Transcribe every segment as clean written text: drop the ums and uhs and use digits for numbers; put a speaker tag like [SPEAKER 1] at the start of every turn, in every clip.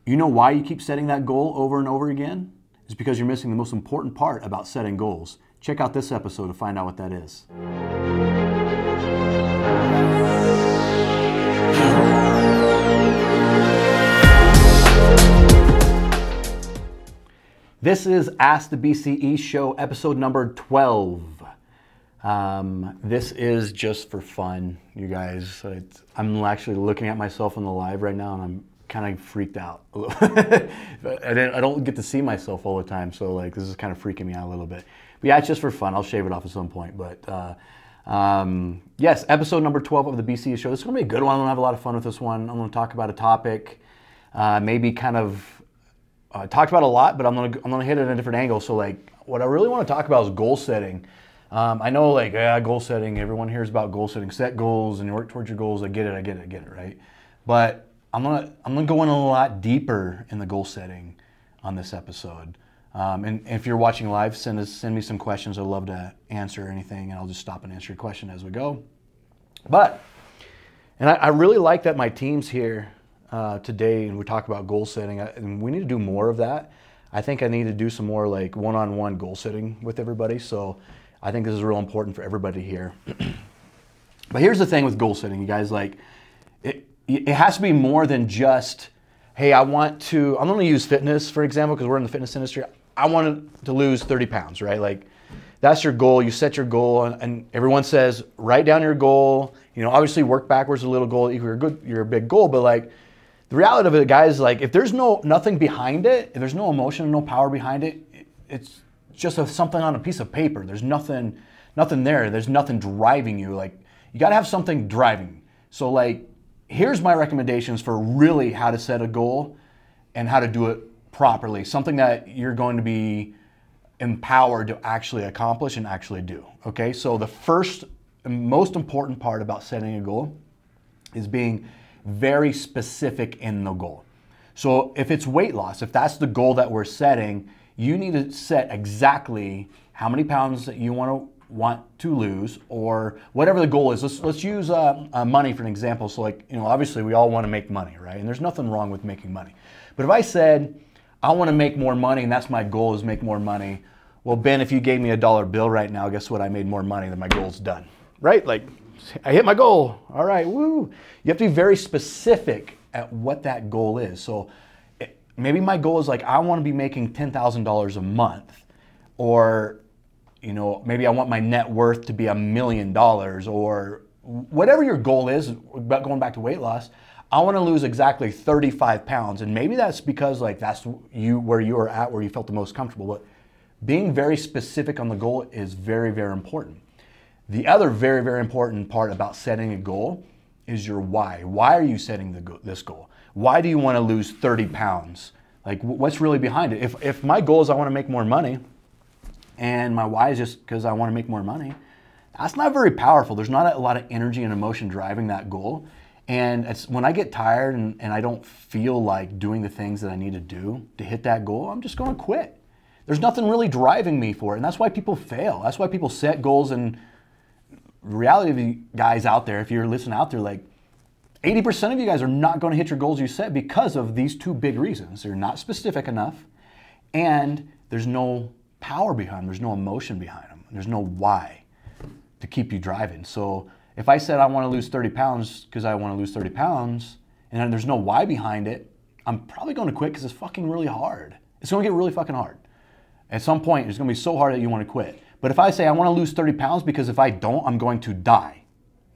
[SPEAKER 1] You know why you keep setting that goal over and over again? It's because you're missing the most important part about setting goals. Check out this episode to find out what that is. This is Ask the BCE Show, episode number 12. This is just for fun, you guys. I'm actually looking at myself on the live right now, and I'm kind of freaked out a little bit. I don't get to see myself all the time, so like this is kind of freaking me out a little bit. But yeah, it's just for fun. I'll shave it off at some point. But yes, episode number 12 of the BCE Show. This is going to be a good one. I'm going to have a lot of fun with this one. I'm going to talk about a topic, maybe kind of talked about a lot, but I'm gonna hit it at a different angle. So like, what I really want to talk about is goal setting. I know like goal setting. Everyone hears about goal setting. Set goals and work towards your goals. I get it, right? But I'm gonna go in a lot deeper in the goal setting on this episode. And if you're watching live, send me some questions. I'd love to answer anything, and I'll just stop and answer your question as we go. But I really like that my team's here today, and we talk about goal setting, and we need to do more of that. I think I need to do some more like one-on-one goal setting with everybody. So I think this is real important for everybody here. But here's the thing with goal setting, you guys. Like, it has to be more than just, hey, I'm going to use fitness, for example, because we're in the fitness industry. I want to lose 30 pounds, right? Like, that's your goal. You set your goal, and everyone says, write down your goal. You know, obviously work backwards a little goal. If you're a big goal, but like, the reality of it, guys, like if there's nothing behind it, if there's no emotion, no power behind it, it's just something on a piece of paper. There's nothing there. There's nothing driving you. Like, you got to have something driving you. So like, here's my recommendations for really how to set a goal and how to do it properly. Something that you're going to be empowered to actually accomplish and actually do. Okay, so the first and most important part about setting a goal is being very specific in the goal. So if it's weight loss, if that's the goal that we're setting, you need to set exactly how many pounds that you want to lose, or whatever the goal is. Let's use money for an example. So like, you know, obviously we all want to make money, right? And there's nothing wrong with making money. But if I said, I want to make more money, and that's my goal, is make more money. Well, Ben, if you gave me $1 bill right now, guess what? I made more money, then my goal's done, right? Like, I hit my goal. All right, woo. You have to be very specific at what that goal is. So maybe my goal is like, I want to be making $10,000 a month, or, you know, maybe I want my net worth to be $1 million, or whatever your goal is. Going back to weight loss, I want to lose exactly 35 pounds. And maybe that's because like that's where you are at, where you felt the most comfortable. But being very specific on the goal is very, very important. The other very, very important part about setting a goal is your why. Why are you setting this goal? Why do you want to lose 30 pounds? Like, what's really behind it? If my goal is I want to make more money, and my why is just because I want to make more money, that's not very powerful. There's not a lot of energy and emotion driving that goal. And it's when I get tired and I don't feel like doing the things that I need to do to hit that goal, I'm just going to quit. There's nothing really driving me for it. And that's why people fail. That's why people set goals. And the reality of you guys out there, if you're listening out there, like 80% of you guys are not going to hit your goals you set because of these two big reasons. They're not specific enough, and there's no power behind them. There's no emotion behind them. There's no why to keep you driving. So if I said I want to lose 30 pounds because I want to lose 30 pounds, and then there's no why behind it, I'm probably going to quit because it's fucking really hard. It's going to get really fucking hard. At some point, it's going to be so hard that you want to quit. But if I say I want to lose 30 pounds because if I don't, I'm going to die.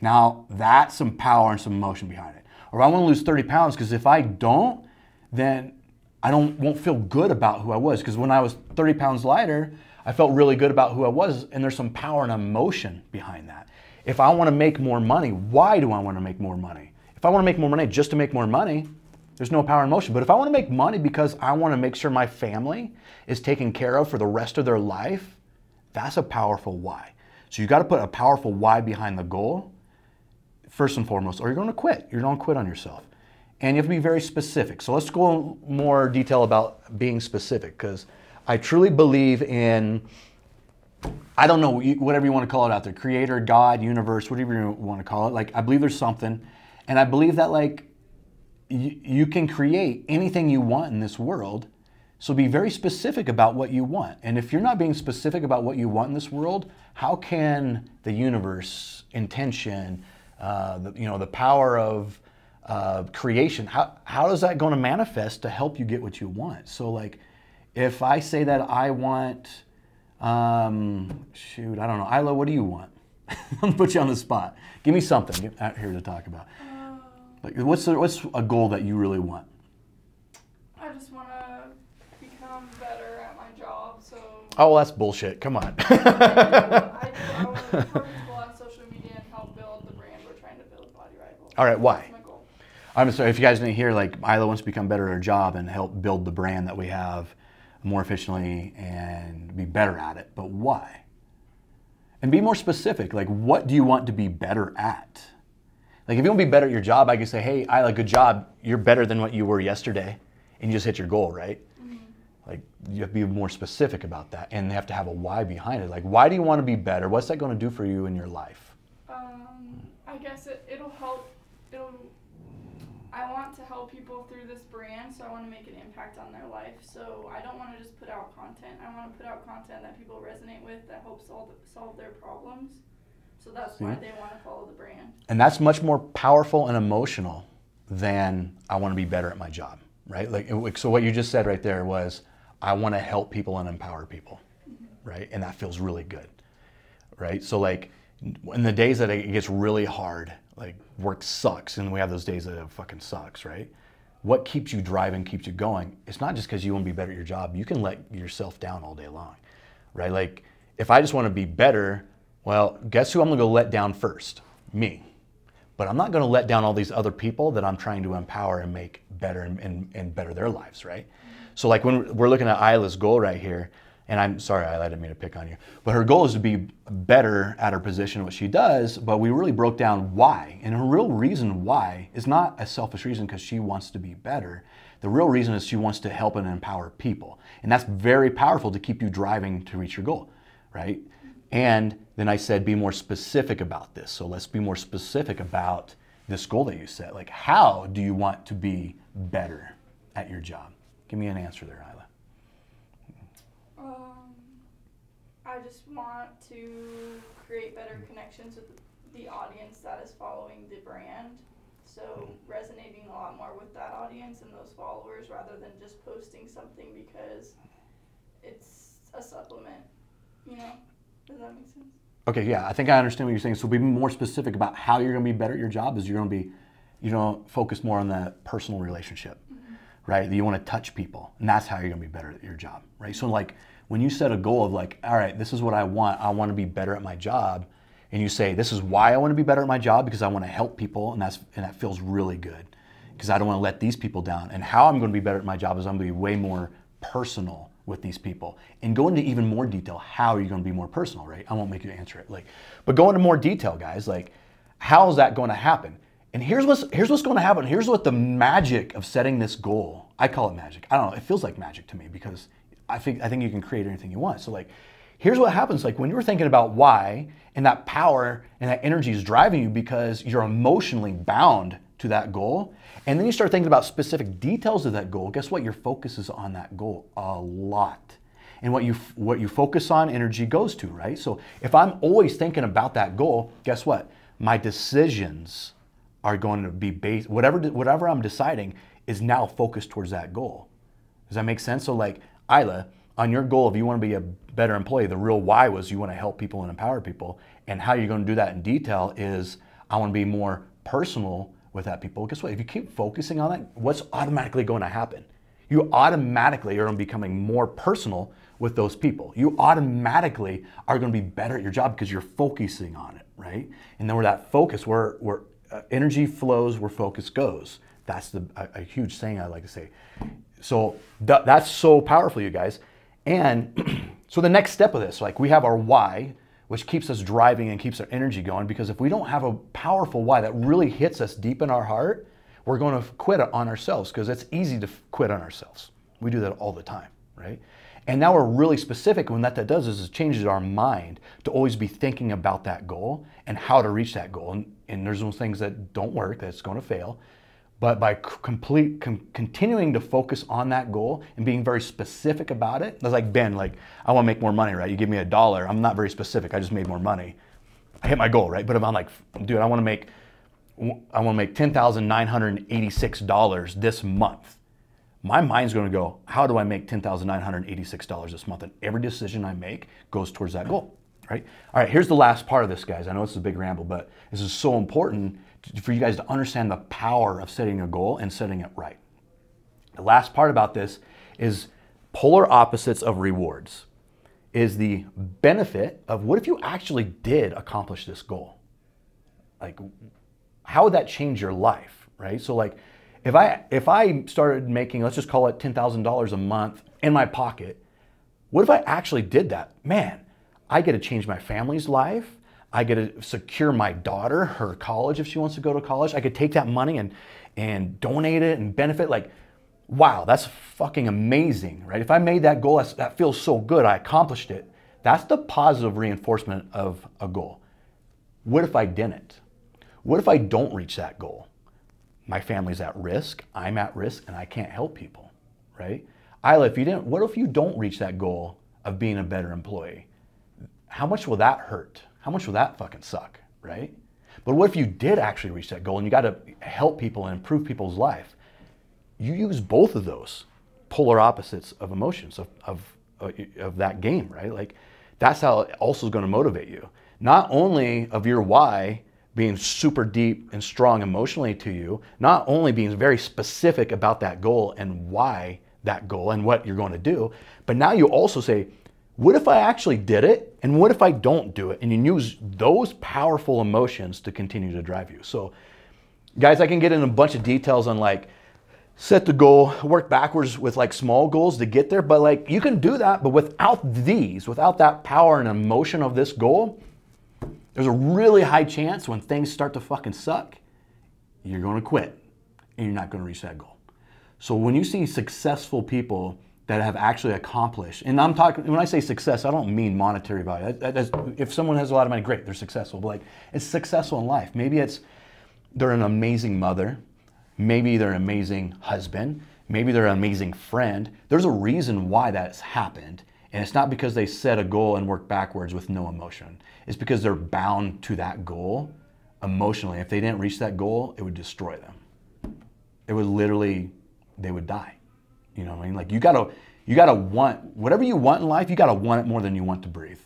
[SPEAKER 1] Now, that's some power and some emotion behind it. Or I want to lose 30 pounds because if I don't, then I won't feel good about who I was. Because when I was 30 pounds lighter, I felt really good about who I was, and there's some power and emotion behind that. If I want to make more money, why do I want to make more money? If I want to make more money just to make more money, there's no power and emotion. But if I want to make money because I want to make sure my family is taken care of for the rest of their life, that's a powerful why. So you got to put a powerful why behind the goal, first and foremost, or you're going to quit. You're going to quit on yourself. And you have to be very specific. So let's go in more detail about being specific, because I truly believe in, I don't know, whatever you want to call it out there, creator, God, universe, whatever you want to call it. Like, I believe there's something, and I believe that, like, you can create anything you want in this world. So be very specific about what you want. And if you're not being specific about what you want in this world, how can the universe, intention, the power of creation, how is that going to manifest to help you get what you want? So like, if I say that I want, shoot, I don't know, Isla, what do you want? I'm gonna put you on the spot. Give me something out here to talk about. Like, what's a goal that you really want?
[SPEAKER 2] I just want to become better at my job. So.
[SPEAKER 1] Oh, well, that's bullshit. Come on.
[SPEAKER 2] I want to support people on social media and help build the brand we're trying to build, Body Rival.
[SPEAKER 1] All right, why?
[SPEAKER 2] That's my goal.
[SPEAKER 1] I'm sorry if you guys didn't hear. Like, Isla wants to become better at her job and help build the brand that we have more efficiently and be better at it. But why? And be more specific. Like, what do you want to be better at? Like, if you want to be better at your job, I can say, hey, Isla, good job. You're better than what you were yesterday. And you just hit your goal, right? Mm-hmm. Like, you have to be more specific about that. And they have to have a why behind it. Like, why do you want to be better? What's that going to do for you in your life?
[SPEAKER 2] I guess it'll help. I want to help people through this brand, so I want to make an impact on their life. So I don't want to just put out content. I want to put out content that people resonate with, that helps solve their problems. So that's why they want to follow the brand. And
[SPEAKER 1] that's much more powerful and emotional than I want to be better at my job, right? Like, so what you just said right there was, I want to help people and empower people, right? And that feels really good, right? So like, in the days that it gets really hard, like work sucks, and we have those days that it fucking sucks, right? What keeps you driving, keeps you going? It's not just because you want to be better at your job. You can let yourself down all day long, right? Like, if I just want to be better, well, guess who I'm going to go let down first? Me. But I'm not going to let down all these other people that I'm trying to empower and make better and better their lives, right? So like, when we're looking at Isla's goal right here, and I'm sorry, Isla, I didn't mean to pick on you, but her goal is to be better at her position, what she does, but we really broke down why. And her real reason why is not a selfish reason because she wants to be better. The real reason is she wants to help and empower people. And that's very powerful to keep you driving to reach your goal, right? And then I said, be more specific about this. So let's be more specific about this goal that you set. Like, how do you want to be better at your job? Give me an answer there, Isla.
[SPEAKER 2] I just want to create better connections with the audience that is following the brand. So resonating a lot more with that audience and those followers rather than just posting something because it's a supplement, you know? Does that make sense?
[SPEAKER 1] Okay, yeah, I think I understand what you're saying. So be more specific about how you're going to be better at your job is you're going to be, focus more on that personal relationship, right? You want to touch people, and that's how you're going to be better at your job, right? So like, when you set a goal of like, all right, this is what I want to be better at my job, and you say, this is why I want to be better at my job, because I want to help people, and that feels really good, because I don't want to let these people down. And how I'm going to be better at my job is I'm going to be way more personal with these people, and go into even more detail. How are you going to be more personal, right? I won't make you answer it, but go into more detail, guys. Like, how is that going to happen? And here's what's going to happen. Here's what the magic of setting this goal. I call it magic. I don't know. It feels like magic to me because I think you can create anything you want. So like, here's what happens. Like, when you're thinking about why, and that power and that energy is driving you because you're emotionally bound to that goal, and then you start thinking about specific details of that goal, guess what? Your focus is on that goal a lot. And what you focus on, energy goes to, right? So if I'm always thinking about that goal, guess what? My decisions are going to be based, whatever I'm deciding is now focused towards that goal. Does that make sense? So like, Isla, on your goal, if you want to be a better employee, the real why was you want to help people and empower people. And how you're going to do that in detail is I want to be more personal with that people. Guess what? If you keep focusing on that, what's automatically going to happen? You automatically are going to be becoming more personal with those people. You automatically are going to be better at your job because you're focusing on it, right? And then where that focus, where energy flows, where focus goes. That's a huge saying I like to say. So that's so powerful, you guys. And so the next step of this, like, we have our why, which keeps us driving and keeps our energy going, because if we don't have a powerful why that really hits us deep in our heart, we're going to quit on ourselves, because it's easy to quit on ourselves. We do that all the time, right? And now we're really specific. When that does is it changes our mind to always be thinking about that goal and how to reach that goal. And there's those things that don't work, that's going to fail. But by continuing to focus on that goal and being very specific about it, that's like, Ben, like, I want to make more money, right? You give me $1, I'm not very specific, I just made more money. I hit my goal, right? But if I'm like, dude, I want to make $10,986 this month. My mind's going to go, how do I make $10,986 this month? And every decision I make goes towards that goal, right? All right, here's the last part of this, guys. I know it's a big ramble, but this is so important for you guys to understand the power of setting a goal and setting it right. The last part about this is polar opposites of rewards, is the benefit of what if you actually did accomplish this goal? Like, how would that change your life, right? So like, if I started making, let's just call it $10,000 a month in my pocket, what if I actually did that? Man, I get to change my family's life. I get to secure my daughter, her college if she wants to go to college. I could take that money and donate it and benefit. Like, wow, that's fucking amazing, right? If I made that goal, that feels so good. I accomplished it. That's the positive reinforcement of a goal. What if I didn't? What if I don't reach that goal? My family's at risk, I'm at risk, and I can't help people, right? Isla, what if you don't reach that goal of being a better employee? How much will that hurt? How much will that fucking suck, right? But what if you did actually reach that goal and you got to help people and improve people's life? You use both of those polar opposites of emotions of that game, right? Like, that's how it also is going to motivate you. Not only of your why being super deep and strong emotionally to you, not only being very specific about that goal and why that goal and what you're going to do, but now you also say, what if I actually did it? And what if I don't do it? And you use those powerful emotions to continue to drive you. So guys, I can get into a bunch of details on like, set the goal, work backwards with like small goals to get there. But like, you can do that, but without that power and emotion of this goal, there's a really high chance when things start to fucking suck, you're going to quit and you're not going to reach that goal. So when you see successful people that have actually accomplished, and I'm talking, when I say success, I don't mean monetary value. If someone has a lot of money, great, they're successful. But like, it's successful in life. Maybe they're an amazing mother. Maybe they're an amazing husband. Maybe they're an amazing friend. There's a reason why that's happened. And it's not because they set a goal and work backwards with no emotion. It's because they're bound to that goal emotionally. If they didn't reach that goal, it would destroy them. It would literally, they would die. You know what I mean? Like, you gotta want, whatever you want in life, you gotta want it more than you want to breathe.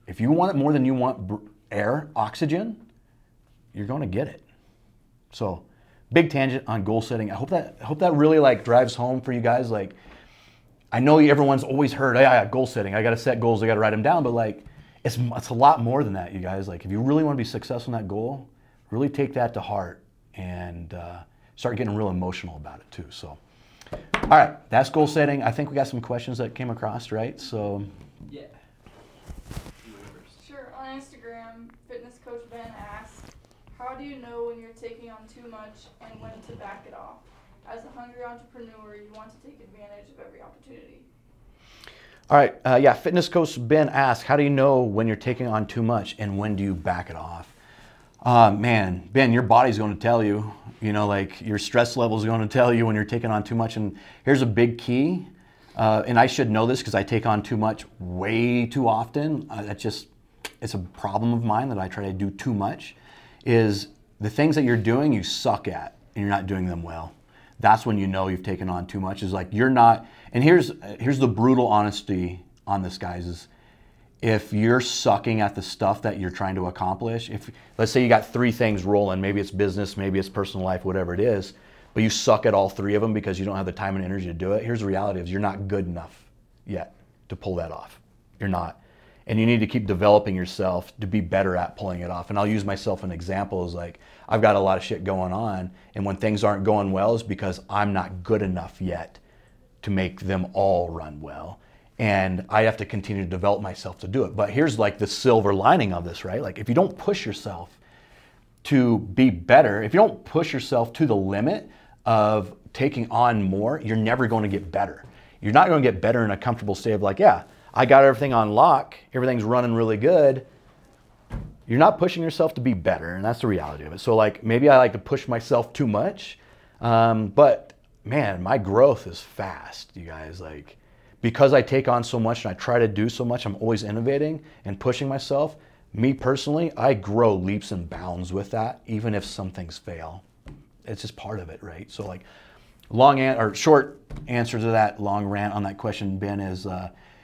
[SPEAKER 1] If you want it more than you want air, oxygen, you're gonna get it. So, big tangent on goal setting. I hope that really like drives home for you guys. Like, I know everyone's always heard, yeah, goal setting. I gotta set goals, I gotta write them down, but like, it's a lot more than that, you guys. Like, if you really wanna be successful in that goal, really take that to heart and start getting real emotional about it too, so. All right, that's goal setting. I think we got some questions that came across, right? So.
[SPEAKER 3] Yeah.
[SPEAKER 2] Sure. On Instagram, fitness coach Ben asks, how do you know when you're taking on too much and when to back it off? As a hungry entrepreneur, you want to take advantage of every opportunity.
[SPEAKER 1] All right, yeah, fitness coach Ben asks, how do you know when you're taking on too much and when do you back it off? Man, Ben, your body's going to tell you. You know, like, your stress level is going to tell you when you're taking on too much. And here's a big key, and I should know this because I take on too much way too often. It's a problem of mine that I try to do too much, is the things that you're doing you suck at and you're not doing them well. That's when you know you've taken on too much, is like you're not, and here's the brutal honesty on this, guys, is if you're sucking at the stuff that you're trying to accomplish, if let's say you got 3 things rolling, maybe it's business, maybe it's personal life, whatever it is, but you suck at all 3 of them because you don't have the time and energy to do it, here's the reality is you're not good enough yet to pull that off. You're not. And you need to keep developing yourself to be better at pulling it off. And I'll use myself an example is like, I've got a lot of shit going on, and when things aren't going well is because I'm not good enough yet to make them all run well. And I have to continue to develop myself to do it. But here's like the silver lining of this, right? Like, if you don't push yourself to be better, if you don't push yourself to the limit of taking on more, you're never going to get better. You're not going to get better in a comfortable state of like, yeah, I got everything on lock, everything's running really good. You're not pushing yourself to be better, and that's the reality of it. So like, maybe I like to push myself too much. But man, my growth is fast, you guys. Like, because I take on so much and I try to do so much, I'm always innovating and pushing myself. Me personally, I grow leaps and bounds with that, even if some things fail. It's just part of it, right? So like, short answer to that long rant on that question, Ben, is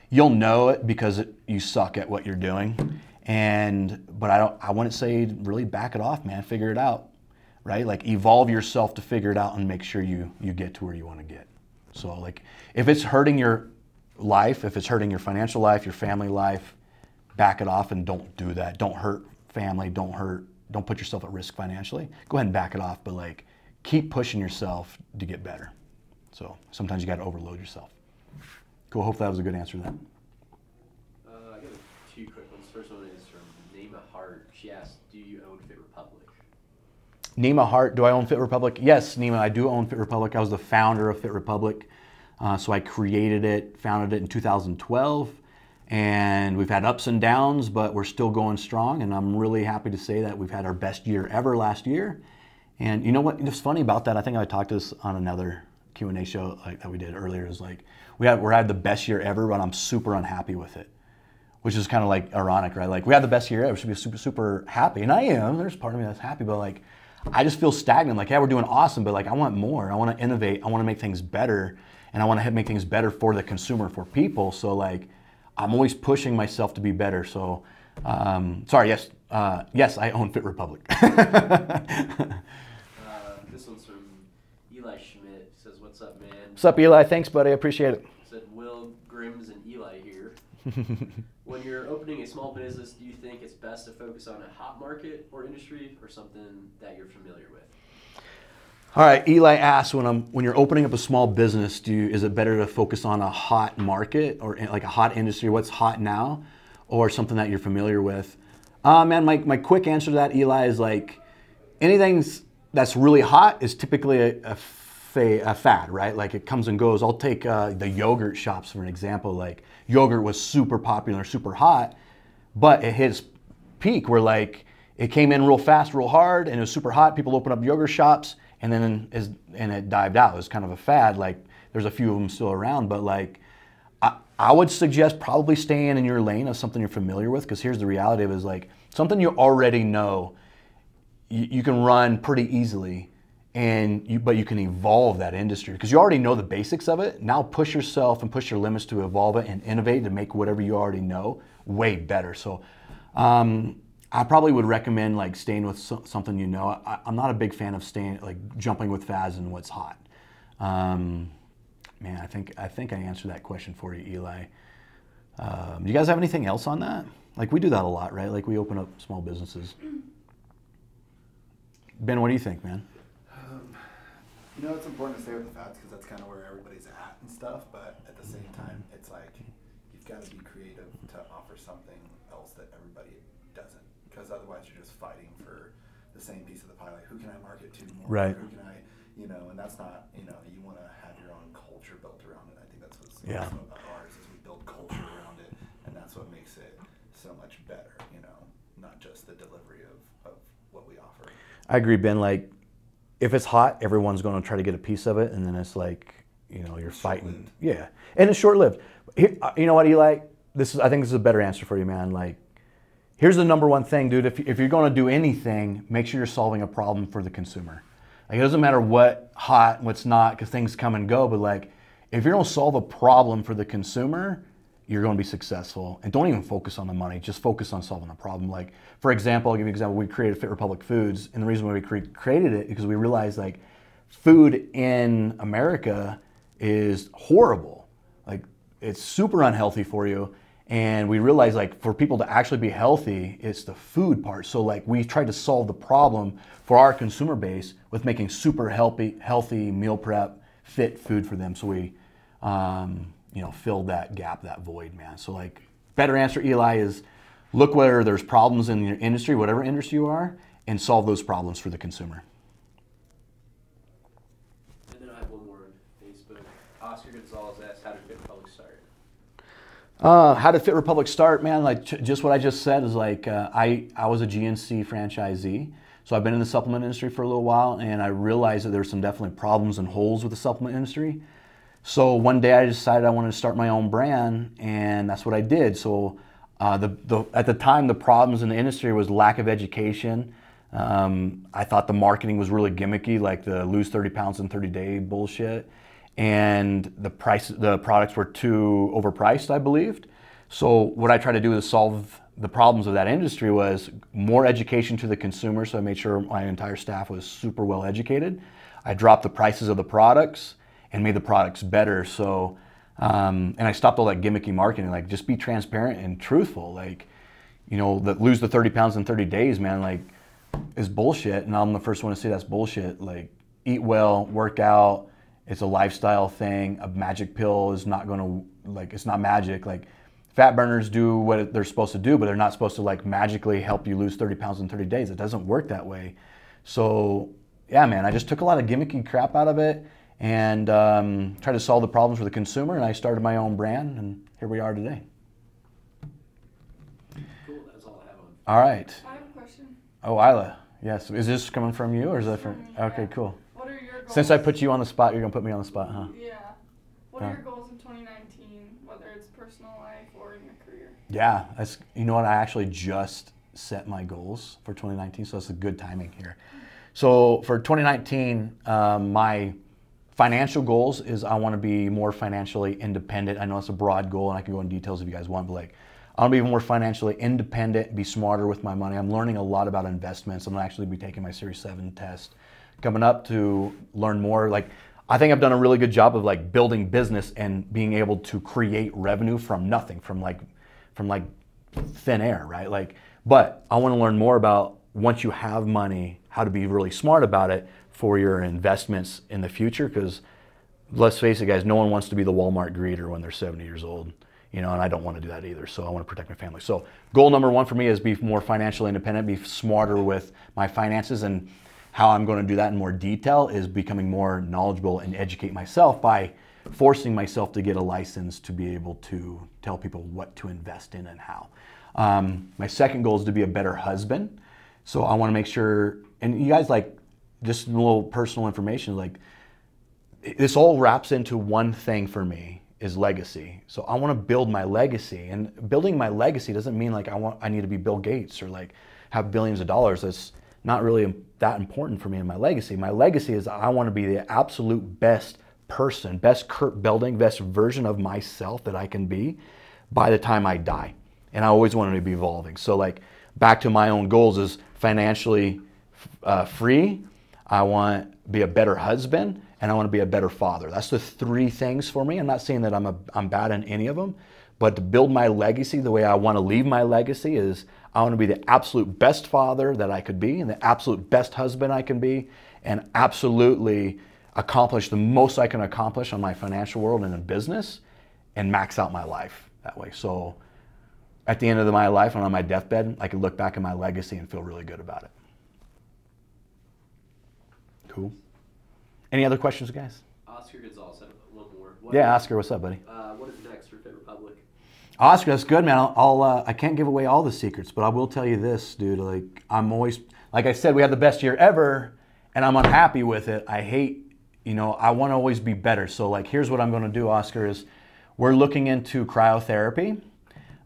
[SPEAKER 1] you'll know it because you suck at what you're doing. But I wouldn't say really back it off, man. Figure it out, right? Like, evolve yourself to figure it out and make sure you get to where you want to get. So like, if it's hurting your life, if it's hurting your financial life, your family life, back it off and don't do that. Don't hurt family. Don't put yourself at risk financially. Go ahead and back it off, but like, keep pushing yourself to get better. So sometimes you got to overload yourself. Cool. Hope that was a good answer to that.
[SPEAKER 3] I got two quick ones. First one is from Name a Heart. She asked, "Do you own Fit Republic?"
[SPEAKER 1] Nima Hart, do I own Fit Republic? Yes, Nima, I do own Fit Republic. I was the founder of Fit Republic. So I founded it in 2012. And we've had ups and downs, but we're still going strong. And I'm really happy to say that we've had our best year ever last year. And you know what? What's funny about that, I think I talked to this on another Q&A show that we did earlier, is like, we're had the best year ever, but I'm super unhappy with it. Which is kind of like ironic, right? Like, we had the best year ever, should be super, super happy. And I am, there's part of me that's happy, but like, I just feel stagnant. Like, yeah, we're doing awesome, but like, I want more. I want to innovate. I want to make things better. And I want to make things better for the consumer, for people. So like, I'm always pushing myself to be better. So, yes, I own Fit Republic.
[SPEAKER 3] This one's from Eli Schmidt. Says, "What's up, man?"
[SPEAKER 1] What's up, Eli? Thanks, buddy. I appreciate it.
[SPEAKER 3] Said Will, Grims, and Eli here. When you're opening a small business, do you think it's best to focus on a hot market or industry, or something that you're familiar with?
[SPEAKER 1] All right, Eli asks, when you're opening up a small business, is it better to focus on a hot market or like a hot industry, what's hot now, or something that you're familiar with? Man, my quick answer to that, Eli, is like, anything that's really hot is typically a fad, right? Like, it comes and goes. I'll take the yogurt shops for an example. Like, yogurt was super popular, super hot, but it hit its peak where like, it came in real fast, real hard, and it was super hot. People opened up yogurt shops. And then it dived out. It was kind of a fad. Like, there's a few of them still around, but like, I would suggest probably staying in your lane of something you're familiar with, because here's the reality of it, is like, something you already know, you can run pretty easily, but you can evolve that industry because you already know the basics of it. Now push yourself and push your limits to evolve it and innovate to make whatever you already know way better. So, I probably would recommend like staying with something you know. I'm not a big fan of jumping with fads and what's hot. Man, I think I answered that question for you, Eli. Do you guys have anything else on that? Like, we do that a lot, right? Like, we open up small businesses. Ben, what do you think, man?
[SPEAKER 4] You know, it's important to stay with the fads because that's kind of where everybody's at and stuff. But at the same time, it's like, you've got to be creative to offer something else that everybody doesn't. Because otherwise you're just fighting for the same piece of the pie. Like, who can I market to more?
[SPEAKER 1] Right.
[SPEAKER 4] Who can I, and that's not, you want to have your own culture built around it. I think that's what's awesome about ours is we build culture around it, and that's what makes it so much better, not just the delivery of what we offer.
[SPEAKER 1] I agree, Ben. Like, if it's hot, everyone's going to try to get a piece of it, and then it's like, you're fighting. Yeah, and it's short-lived. Here, you know what, Eli? I think this is a better answer for you, man. Like, here's the number one thing, dude. If you're going to do anything, make sure you're solving a problem for the consumer. Like, it doesn't matter what hot, what's not, because things come and go. But like, if you're going to solve a problem for the consumer, you're going to be successful. And don't even focus on the money. Just focus on solving a problem. Like, for example, I'll give you an example. We created Fit Republic Foods, and the reason why we created it is because we realized like food in America is horrible. Like, it's super unhealthy for you. And we realized like for people to actually be healthy, it's the food part. So like, we tried to solve the problem for our consumer base with making super healthy meal prep, fit food for them. So we, filled that gap, that void, man. So like, better answer, Eli, is look where there's problems in your industry, whatever industry you are, and solve those problems for the consumer.
[SPEAKER 3] And then I have one more on Facebook. Oscar Gonzalez asked, how did Fit Republic start?
[SPEAKER 1] How did Fit Republic start, man? Like, just what I just said is like, I was a GNC franchisee. So I've been in the supplement industry for a little while, and I realized that there's some definitely problems and holes with the supplement industry. So one day I decided I wanted to start my own brand, and that's what I did. So at the time, the problems in the industry was lack of education. I thought the marketing was really gimmicky, like the lose 30 pounds in 30-day bullshit. And the products were too overpriced, I believed. So what I tried to do to solve the problems of that industry was more education to the consumer. So I made sure my entire staff was super well educated. I dropped the prices of the products and made the products better. So, and I stopped all that gimmicky marketing. Like, just be transparent and truthful. Like, you know, lose the 30 pounds in 30 days, man, like, is bullshit. And I'm the first one to say that's bullshit. Like, eat well, work out. It's a lifestyle thing. A magic pill is not going to, like, it's not magic. Like, fat burners do what they're supposed to do, but they're not supposed to, like, magically help you lose 30 pounds in 30 days. It doesn't work that way. So, yeah, man, I just took a lot of gimmicky crap out of it and tried to solve the problems for the consumer, and I started my own brand, and here we are today.
[SPEAKER 3] Cool, that's all I have on.
[SPEAKER 1] All right.
[SPEAKER 2] I have a question.
[SPEAKER 1] Oh, Isla. Yes. Is this coming from you, or is that from? Okay, cool.
[SPEAKER 2] What are your goals?
[SPEAKER 1] Since I put you on the spot, you're gonna put me on the spot, huh?
[SPEAKER 2] Yeah. What are your goals in 2019, whether it's personal life or in your career?
[SPEAKER 1] Yeah, that's, you know what, I actually just set my goals for 2019, so that's a good timing here. So for 2019, my financial goals is I want to be more financially independent. I know it's a broad goal, and I can go into details if you guys want, but like, I want to be more financially independent, be smarter with my money. I'm learning a lot about investments. I'm going to actually be taking my Series 7 test coming up to learn more. Like, I think I've done a really good job of like building business and being able to create revenue from nothing, from like thin air, right? Like, but I want to learn more about, once you have money, how to be really smart about it for your investments in the future. Because let's face it, guys, no one wants to be the Walmart greeter when they're 70 years old. You know, and I don't want to do that either. So I want to protect my family. So goal number one for me is be more financially independent, be smarter with my finances, and how I'm going to do that in more detail is becoming more knowledgeable and educate myself by forcing myself to get a license to be able to tell people what to invest in and how. My second goal is to be a better husband. So I want to make sure, and you guys, like, just a little personal information, like, this all wraps into one thing for me, is legacy. So I want to build my legacy, and building my legacy doesn't mean like I need to be Bill Gates or like have billions of dollars. That's not really that important for me in my legacy. My legacy is I want to be the absolute best person, best Kurt Belding, best version of myself that I can be by the time I die. And I always wanted to be evolving. So like, back to my own goals is financially free. I want to be a better husband, and I want to be a better father. That's the three things for me. I'm not saying that I'm bad in any of them, but to build my legacy, the way I want to leave my legacy is I want to be the absolute best father that I could be, and the absolute best husband I can be, and absolutely accomplish the most I can accomplish on my financial world and in business, and max out my life that way. So at the end of my life, when I'm on my deathbed, I can look back at my legacy and feel really good about it. Cool. Any other questions, guys?
[SPEAKER 3] Oscar Gonzalez had one more.
[SPEAKER 1] Yeah, Oscar, what's up, buddy?
[SPEAKER 3] What is next for Fit Republic?
[SPEAKER 1] Oscar, that's good, man. I can't give away all the secrets, but I will tell you this, dude. Like, I'm always, like I said, we had the best year ever, and I'm unhappy with it. I hate, you know, I want to always be better. So, like, here's what I'm going to do, Oscar, is we're looking into cryotherapy.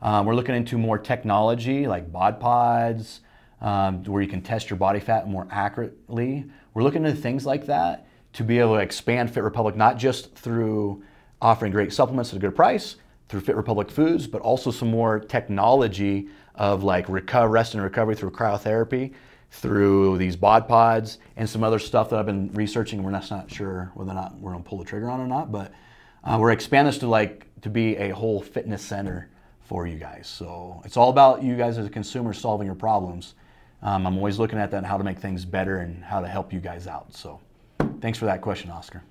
[SPEAKER 1] We're looking into more technology, like bod pods, where you can test your body fat more accurately. We're looking into things like that to be able to expand Fit Republic, not just through offering great supplements at a good price, through Fit Republic foods, but also some more technology of like rest and recovery through cryotherapy, through these bod pods, and some other stuff that I've been researching. We're not sure whether or not we're gonna pull the trigger on or not, but we're expanding this to be a whole fitness center for you guys. So it's all about you guys as a consumer solving your problems. I'm always looking at that and how to make things better and how to help you guys out. So thanks for that question, Oscar.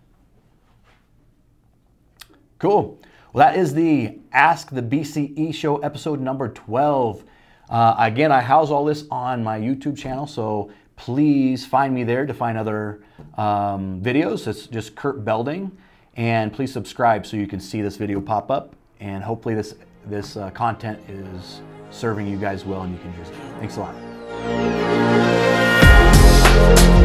[SPEAKER 1] Cool. Well, that is the Ask the BCE Show episode number 12. Again, I house all this on my YouTube channel, so please find me there to find other videos. It's just Kurt Belding, and please subscribe so you can see this video pop up, and hopefully this content is serving you guys well and you can use it. Thanks a lot.
[SPEAKER 5] Bye.